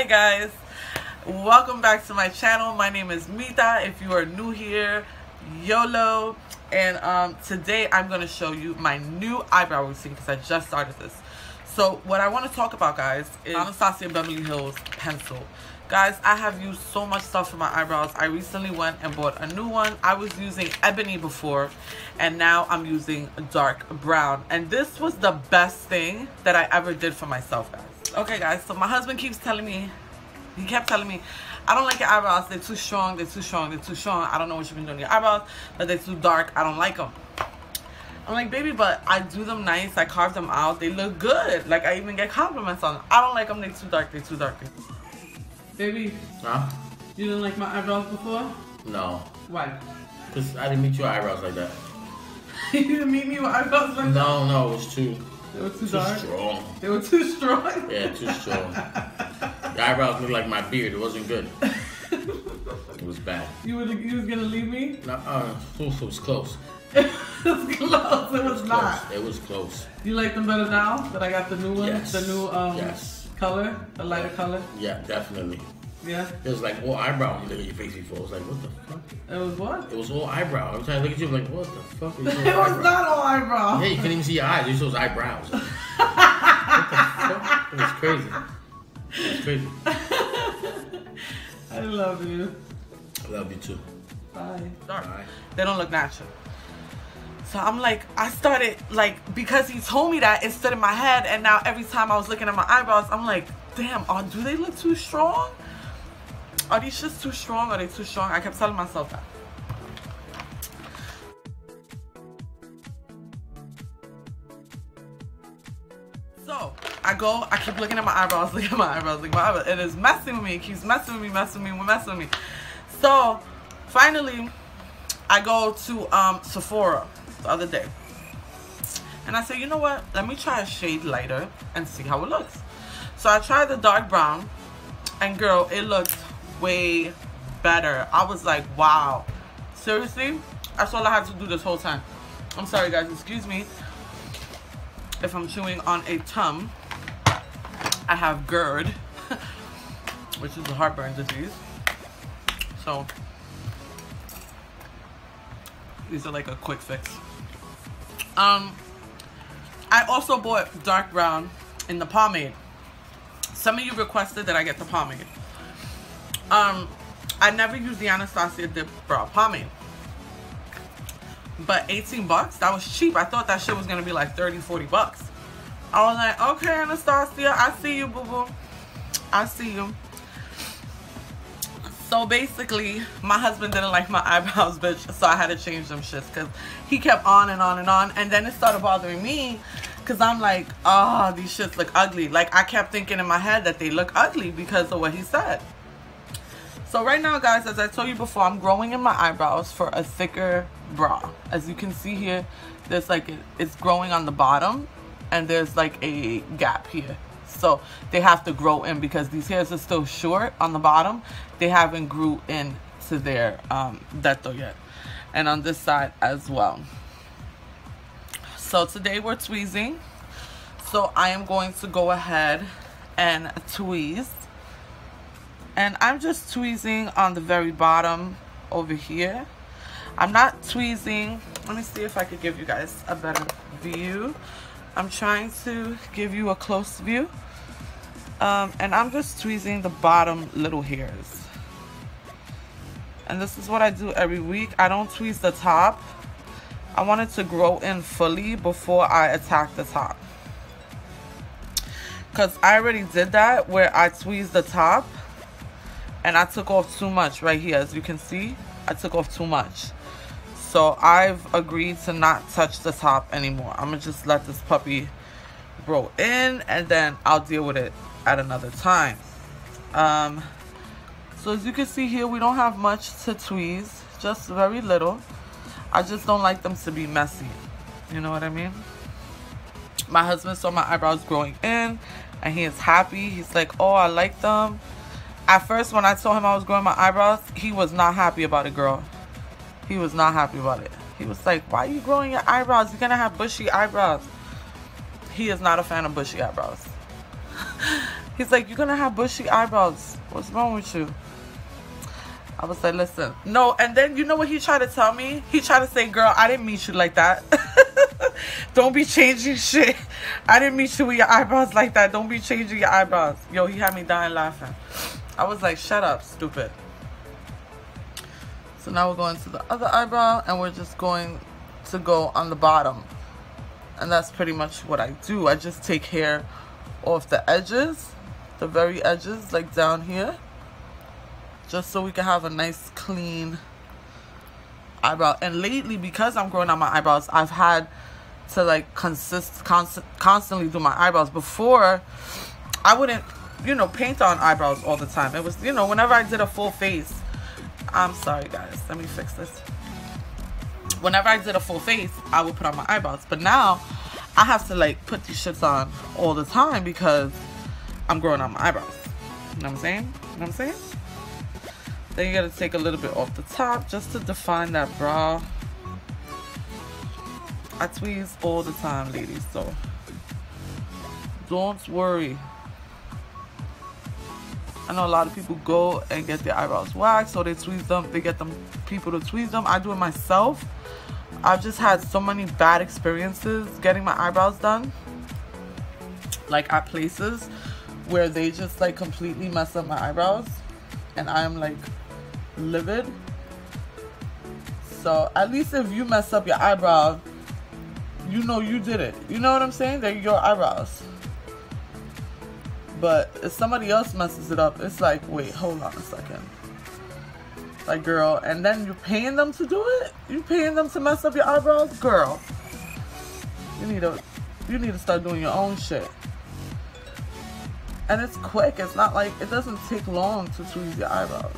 guys, welcome back to my channel. My name is Mita. If you are new here, YOLO. And today I'm going to show you my new eyebrow routine because I just started this. So what I want to talk about, guys, is Anastasia Beverly Hills pencil. Guys, I have used so much stuff for my eyebrows. I recently went and bought a new one. I was using ebony before, and now I'm using dark brown. And this was the best thing that I ever did for myself, guys. Okay, guys, so my husband kept telling me, I don't like your eyebrows. They're too strong. They're too strong. They're too strong. I don't know what you've been doing to your eyebrows, but they're too dark. I don't like them. I'm like, baby, but I do them nice. I carve them out. They look good. Like, I even get compliments on them. I don't like them. They're too dark. They're too dark. Baby, huh? You didn't like my eyebrows before? No. Why? Because I didn't meet your eyebrows like that. You didn't meet me with eyebrows like that? No, it was too... They were too dark? Strong. They were too strong? Yeah, too strong. The eyebrows looked like my beard. It wasn't good. It was bad. You was gonna leave me? No, it was close. It was close. It was not. Close. It was close. You like them better now that I got the new one? Yes. The new yes. color? The lighter color? Yeah, definitely. Yeah? It was like all eyebrow when you look at your face before. It was like, what the fuck? It was what? It was all eyebrow. Every time I look at you, I'm like, what the fuck? It was not all eyebrow. Yeah, you couldn't even see your eyes. It was those eyebrows. What the fuck? It was crazy. It was crazy. I love you. I love you too. Bye. Bye. They don't look natural. So I'm like, I started, like, because he told me that, it stood in my head, and now every time I was looking at my eyebrows, I'm like, damn, do they look too strong? Are these just too strong? Are they too strong? I kept telling myself that. So I keep looking at my eyebrows, and it's messing with me. It keeps messing with me. So finally, I go to Sephora the other day, and I said, you know what? Let me try a shade lighter and see how it looks. So I tried the dark brown, and girl, it looked way better. I was like, wow, seriously? That's all I had to do this whole time. I'm sorry, guys. Excuse me if I'm chewing on a tum. I have GERD, which is a heartburn disease. So these are like a quick fix. I also bought dark brown in the pomade. Some of you requested that I get the pomade. I never used the Anastasia Dip Brow Pomade. But 18 bucks, that was cheap. I thought that shit was gonna be like 30, 40 bucks. I was like, okay, Anastasia, I see you, boo-boo. I see you. So basically, my husband didn't like my eyebrows, bitch, so I had to change them shits because he kept on and on and on. And then it started bothering me because I'm like, oh, these shits look ugly. Like, I kept thinking in my head that they look ugly because of what he said. So right now, guys, as I told you before, I'm growing in my eyebrows for a thicker brow. As you can see here, there's like, it's growing on the bottom and there's like a gap here. So they have to grow in because these hairs are still short on the bottom. They haven't grew into their depth yet. And on this side as well. So today we're tweezing. So I am going to go ahead and tweeze. And I'm just tweezing on the very bottom over here. I'm not tweezing. Let me see if I could give you guys a better view. I'm trying to give you a close view. And I'm just tweezing the bottom little hairs. And this is what I do every week. I don't tweeze the top. I want it to grow in fully before I attack the top. Because I already did that where I tweezed the top. And I took off too much right here. As you can see, I took off too much. So I've agreed to not touch the top anymore. I'm going to just let this puppy grow in. And then I'll deal with it at another time. So as you can see here, we don't have much to tweeze. Just very little. I just don't like them to be messy. You know what I mean? My husband saw my eyebrows growing in. And he is happy. He's like, oh, I like them. At first, when I told him I was growing my eyebrows, he was not happy about it, girl. He was not happy about it. He was like, why are you growing your eyebrows? You're going to have bushy eyebrows. He is not a fan of bushy eyebrows. He's like, you're gonna have bushy eyebrows. What's wrong with you? I was like, listen, no. And then you know what he tried to tell me? He tried to say, girl, I didn't meet you like that. Don't be changing shit. I didn't meet you with your eyebrows like that. Don't be changing your eyebrows. Yo, he had me dying laughing. I was like, shut up, stupid. So now we're going to the other eyebrow, and we're just going to go on the bottom. And that's pretty much what I do. I just take hair off the edges, the very edges, like down here, just so we can have a nice clean eyebrow. And lately, because I'm growing out my eyebrows, I've had to like constantly do my eyebrows. Before, I wouldn't, you know, paint on eyebrows all the time. It was, you know, whenever I did a full face, I'm sorry guys, let me fix this. Whenever I did a full face, I would put on my eyebrows. But now I have to like put these shits on all the time because I'm growing out my eyebrows. You know what I'm saying? You know what I'm saying? Then you gotta take a little bit off the top just to define that brow. I tweeze all the time, ladies, so don't worry. I know a lot of people go and get their eyebrows waxed, so they tweeze them. They get them people to tweeze them. I do it myself. I've just had so many bad experiences getting my eyebrows done, like at places where they just like completely mess up my eyebrows, and I'm like livid. So at least if you mess up your eyebrow, you know you did it. You know what I'm saying? They're your eyebrows. But if somebody else messes it up, it's like, wait, hold on a second. Like, girl, and then you're paying them to do it? You paying them to mess up your eyebrows? Girl, you need to start doing your own shit. And it's quick. It's not like, it doesn't take long to tweeze your eyebrows.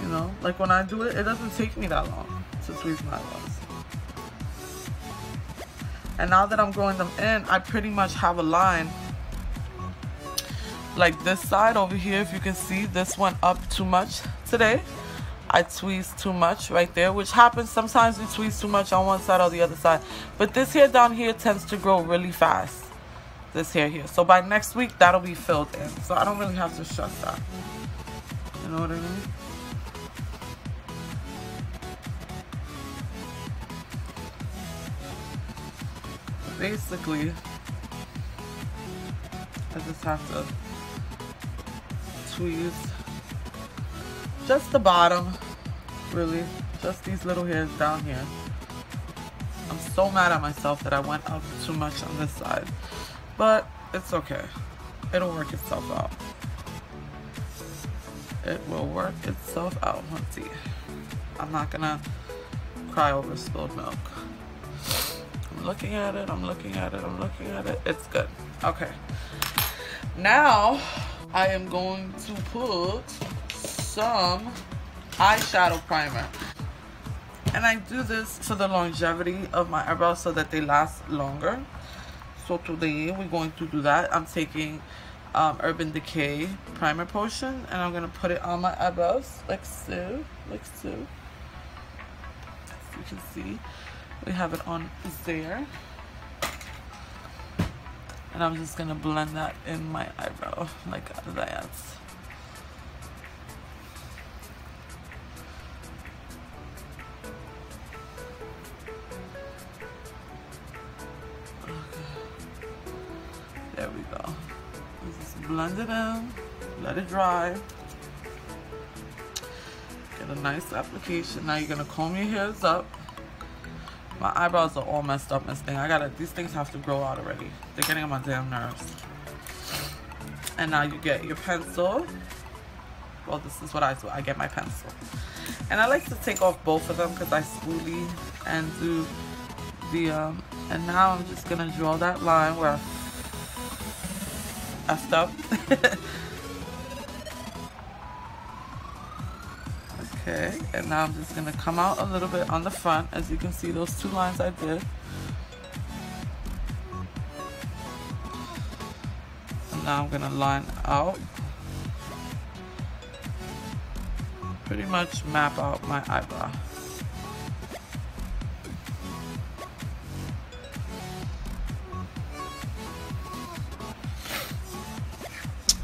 You know, like when I do it, it doesn't take me that long to tweeze my eyebrows. And now that I'm growing them in, I pretty much have a line. Like this side over here, if you can see, this went up too much today. I tweezed too much right there, which happens sometimes. We tweeze too much on one side or the other side. But this hair down here tends to grow really fast. This hair here. So by next week, that'll be filled in. So I don't really have to stress that. You know what I mean? Basically, I just have to tweeze just the bottom, really, just these little hairs down here. I'm so mad at myself that I went up too much on this side, but it's okay. It'll work itself out. It will work itself out, hunty. I'm not gonna cry over spilled milk. I'm looking at it, I'm looking at it, I'm looking at it. It's good. Okay. Now, I am going to put some eyeshadow primer. And I do this for the longevity of my eyebrows so that they last longer. So today, we're going to do that. I'm taking Urban Decay Primer Potion, and I'm going to put it on my eyebrows, like so, like so. As you can see, we have it on there. And I'm just gonna blend that in my eyebrow, like that. Okay. There we go. Just blend it in, let it dry. Get a nice application. Now you're gonna comb your hairs up. My eyebrows are all messed up, Miss Thing. These things have to grow out already. They're getting on my damn nerves. And now you get your pencil. Well, this is what I do. I get my pencil. And I like to take off both of them because I spoolie and do the, and now I'm just going to draw that line where I effed up. Okay, and now I'm just going to come out a little bit on the front. As you can see, those two lines I did. And now I'm going to line out. Pretty much map out my eyebrow.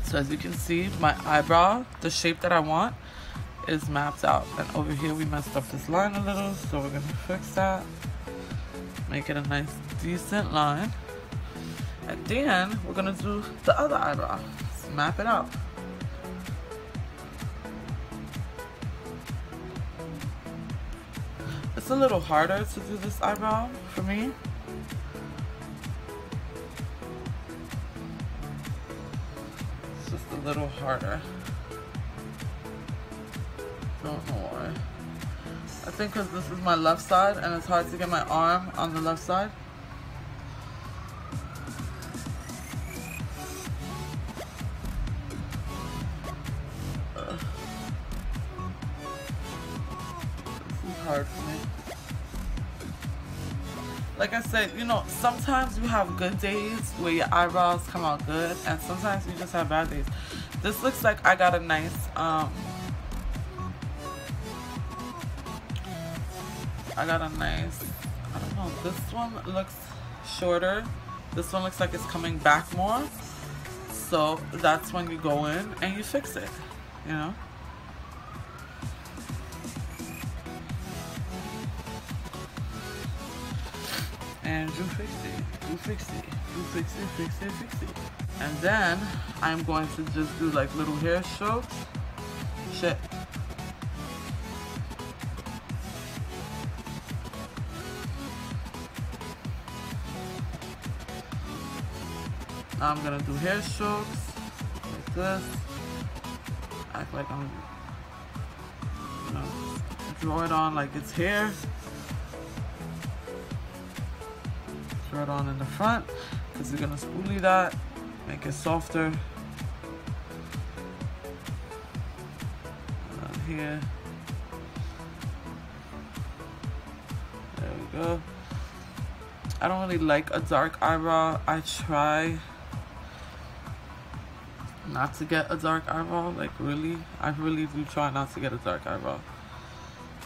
So as you can see, my eyebrow, the shape that I want, is mapped out. And over here we messed up this line a little, so we're gonna fix that. Make it a nice, decent line. And then we're gonna do the other eyebrow. Let's map it out. It's a little harder to do this eyebrow for me. It's just a little harder. Don't know why. I think because this is my left side and it's hard to get my arm on the left side. This is hard for me. Like I said, you know, sometimes you have good days where your eyebrows come out good, and sometimes you just have bad days. This looks like I got a nice, I don't know, this one looks shorter. This one looks like it's coming back more. So that's when you go in and you fix it, you know? And you fix it, you fix it, you fix it, fix it, fix it. And then I'm going to just do like little hair strokes. Shit. Now I'm gonna do hair strokes like this. Act like I'm, you know, draw it on like it's hair. Draw it on in the front because we're gonna spoolie that, make it softer. And here. There we go. I don't really like a dark eyebrow. I try not to get a dark eyebrow, like really. I really do try not to get a dark eyebrow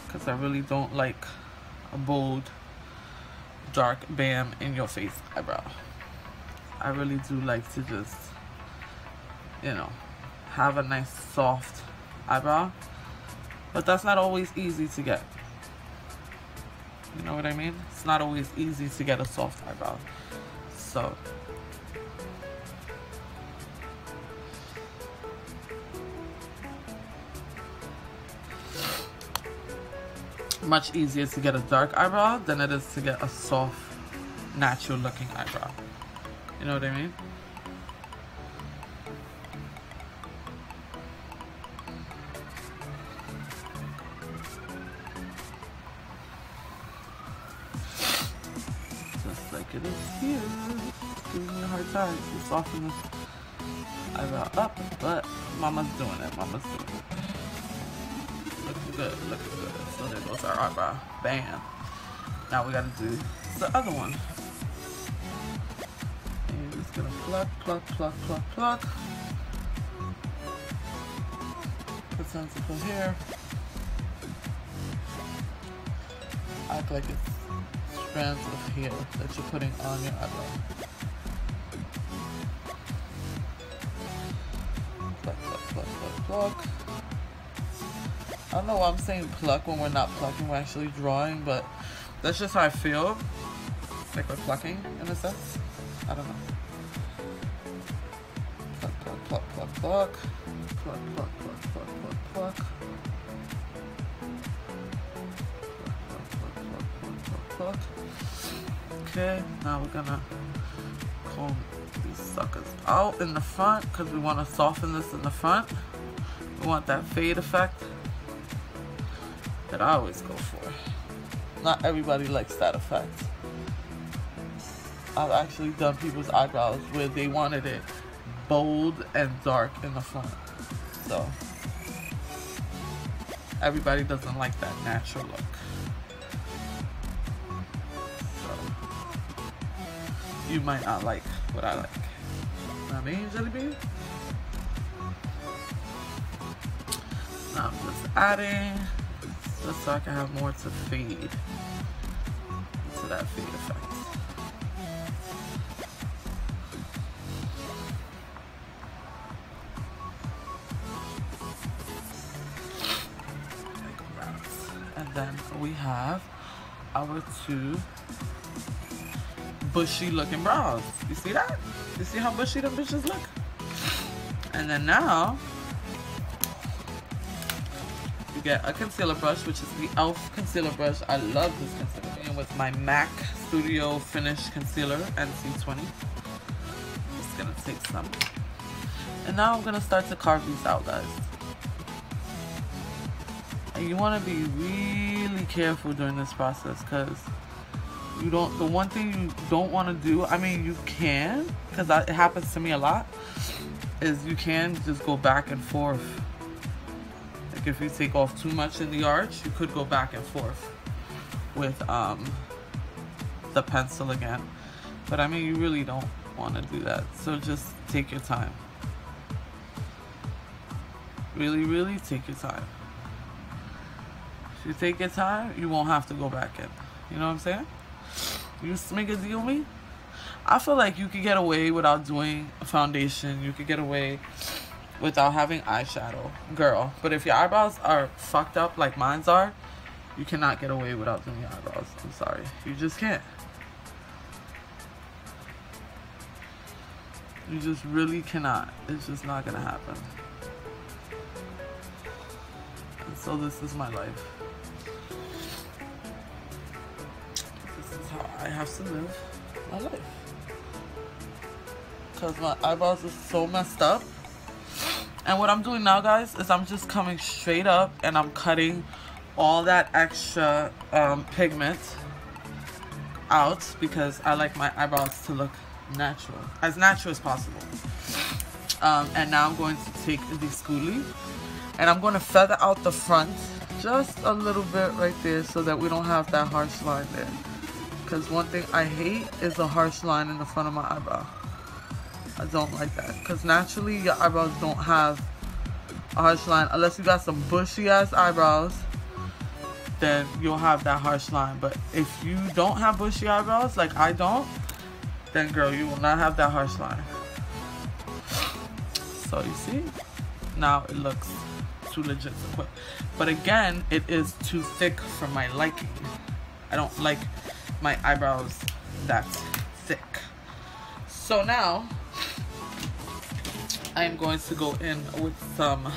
because I really don't like a bold, dark, bam, in your face eyebrow. I really do like to just, you know, have a nice soft eyebrow, but that's not always easy to get. You know what I mean? It's not always easy to get a soft eyebrow. So much easier to get a dark eyebrow than it is to get a soft, natural looking eyebrow. You know what I mean? Just like it is here. It's giving me a hard time to soften this eyebrow up, but mama's doing it. Mama's doing it. Looking good, looking good. So there goes our eyebrow. Bam. Now we gotta do the other one. And you're just gonna pluck, pluck, pluck, pluck, pluck. Pretend to put hair. Act like it's strands of hair that you're putting on your eyebrow. Pluck, pluck, pluck, pluck, pluck. I don't know why I'm saying pluck when we're not plucking, we're actually drawing, but that's just how I feel. Like we're plucking in a sense. I don't know. Pluck, pluck, pluck, pluck, pluck. Pluck, pluck, pluck, pluck, pluck, pluck. Pluck, pluck, pluck, pluck, pluck, pluck. Okay, now we're gonna comb these suckers out in the front because we want to soften this in the front. We want that fade effect that I always go for. Not everybody likes that effect. I've actually done people's eyebrows where they wanted it bold and dark in the front. So everybody doesn't like that natural look. So you might not like what I like. Know what I mean, Jelly Bean? Now I'm just adding just so I can have more to fade to that fade effect. then we have our two bushy looking brows. You see that? You see how bushy them bitches look? And then now you get a concealer brush, which is the e.l.f. concealer brush. I love this concealer. And with my MAC Studio Finish Concealer NC20. Just gonna take some. And now I'm gonna start to carve these out, guys. And you want to be really careful during this process, because you don't, the one thing you don't want to do, I mean you can, because it happens to me a lot, is you can just go back and forth. Like if you take off too much in the arch, you could go back and forth with the pencil again. But I mean, you really don't want to do that, so just take your time. Really, really take your time. If you take your time, you won't have to go back in. You know what I'm saying? You make a deal with me? I feel like you could get away without doing foundation. You could get away without having eyeshadow, girl. But if your eyebrows are fucked up like mine's are, you cannot get away without doing your eyebrows. I'm sorry. You just can't. You just really cannot. It's just not gonna happen. And so this is my life. I have to live my life, because my eyebrows are so messed up. And what I'm doing now, guys, is I'm just coming straight up and I'm cutting all that extra pigment out, because I like my eyebrows to look natural as possible. And now I'm going to take the spoolie and I'm going to feather out the front just a little bit right there, so that we don't have that harsh line there. Because one thing I hate is a harsh line in the front of my eyebrow. I don't like that. Because naturally, your eyebrows don't have a harsh line. Unless you got some bushy ass eyebrows, then you'll have that harsh line. But if you don't have bushy eyebrows, like I don't, then girl, you will not have that harsh line. So you see? Now it looks too legit to quit. But again, it is too thick for my liking. I don't like my eyebrows that thick. So now I am going to go in with some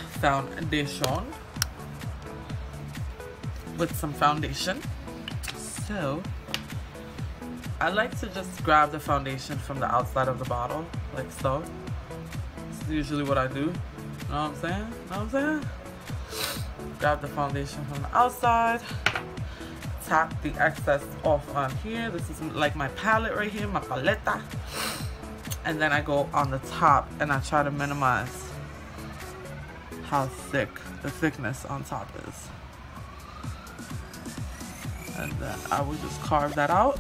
foundation. So I like to just grab the foundation from the outside of the bottle, like so. It's usually what I do. Know what I'm saying? Know what I'm saying? Grab the foundation from the outside. Tap the excess off on here. This is like my palette right here, my paleta. And then I go on the top and I try to minimize how thick the thickness on top is. And then I will just carve that out.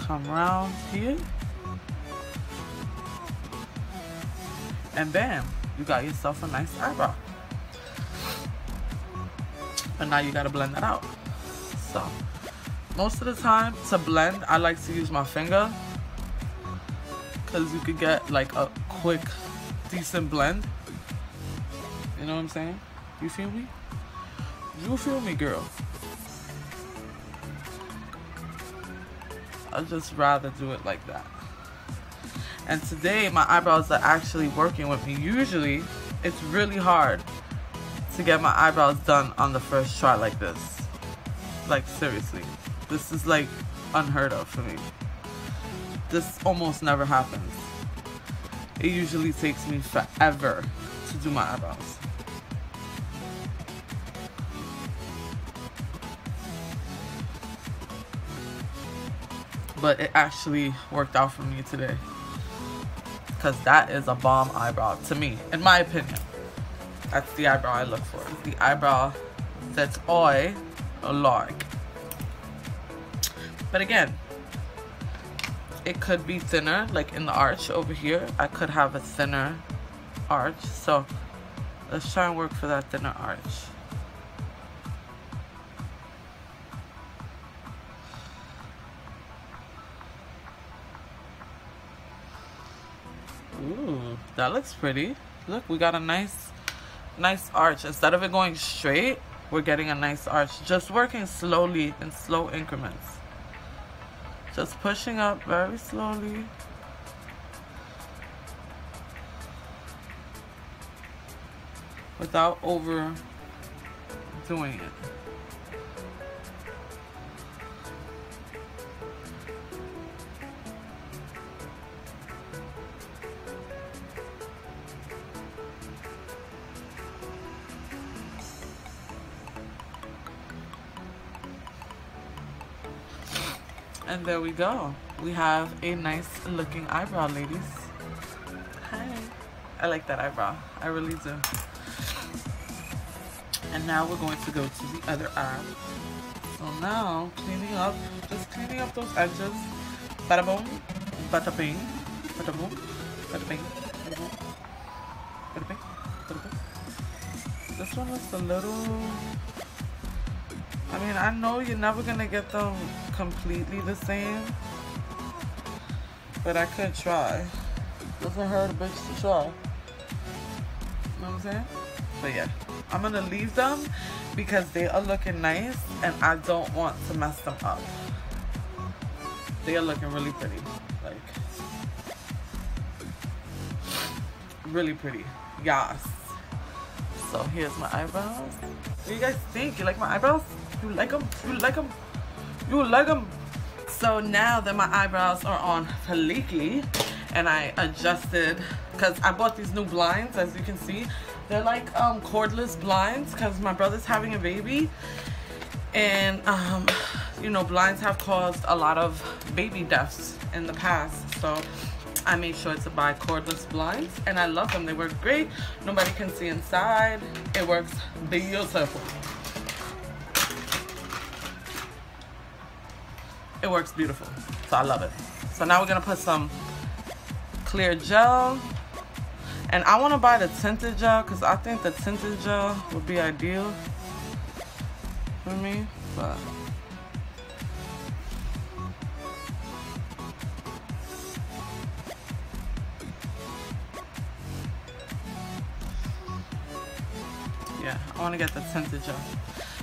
Come around here. And bam, you got yourself a nice eyebrow. And now you gotta blend that out. So most of the time to blend, I like to use my finger, because you could get like a quick decent blend. You know what I'm saying? You feel me? You feel me, girl? I'd just rather do it like that. And today my eyebrows are actually working with me. Usually it's really hard to get my eyebrows done on the first try like this. Like seriously, this is like unheard of for me. This almost never happens. It usually takes me forever to do my eyebrows. But it actually worked out for me today, because that is a bomb eyebrow to me, in my opinion. That's the eyebrow I look for. The eyebrow that I like. But again, it could be thinner, like in the arch over here. I could have a thinner arch. So let's try and work for that thinner arch. Ooh, that looks pretty. Look, we got a nice arch. Instead of it going straight, we're getting a nice arch. Just working slowly in slow increments. Just pushing up very slowly. Without overdoing it. And there we go. We have a nice looking eyebrow, ladies. Hi. I like that eyebrow. I really do. And now we're going to go to the other eye. So now, cleaning up, just cleaning up those edges. Bada boom, bada bing, bada boom, bada bing, bada boom, bada bing, bada boom. This one looks a little... I mean, I know you're never gonna get them completely the same, but I could try. Doesn't hurt a bitch to try. You know what I'm saying? But yeah, I'm gonna leave them because they are looking nice and I don't want to mess them up. They are looking really pretty, like really pretty. Yes. So here's my eyebrows. What do you guys think? You like my eyebrows? You like them? You like them? You like them? So now that my eyebrows are on flaky and I adjusted, because I bought these new blinds, as you can see. They're like cordless blinds because my brother's having a baby. And you know, blinds have caused a lot of baby deaths in the past. So I made sure to buy cordless blinds and I love them. They work great. Nobody can see inside. It works beautiful. It works beautiful. So I love it. So now we're gonna put some clear gel. And I wanna buy the tinted gel because I think the tinted gel would be ideal for me. But yeah, I want to get the tinted gel.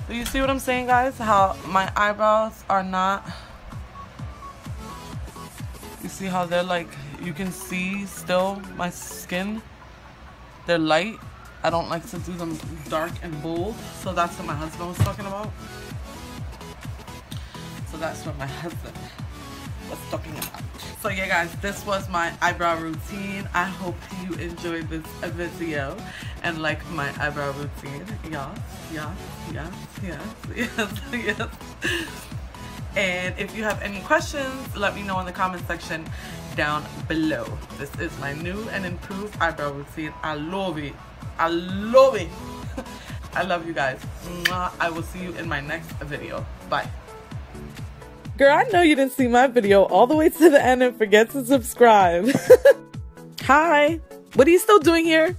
Do you see what I'm saying, guys? How my eyebrows are not... You see how they're like... You can see still my skin. They're light. I don't like to do them dark and bold. So that's what my husband was talking about. So that's what my husband was talking about. So yeah, guys, this was my eyebrow routine. I hope you enjoyed this video and like my eyebrow routine. Yes, yes, yes, yes, yes, yes. And if you have any questions, let me know in the comment section down below. This is my new and improved eyebrow routine. I love it. I love it. I love you guys. I will see you in my next video. Bye. Girl, I know you didn't see my video all the way to the end and forget to subscribe. Hi. What are you still doing here?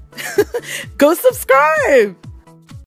Go subscribe.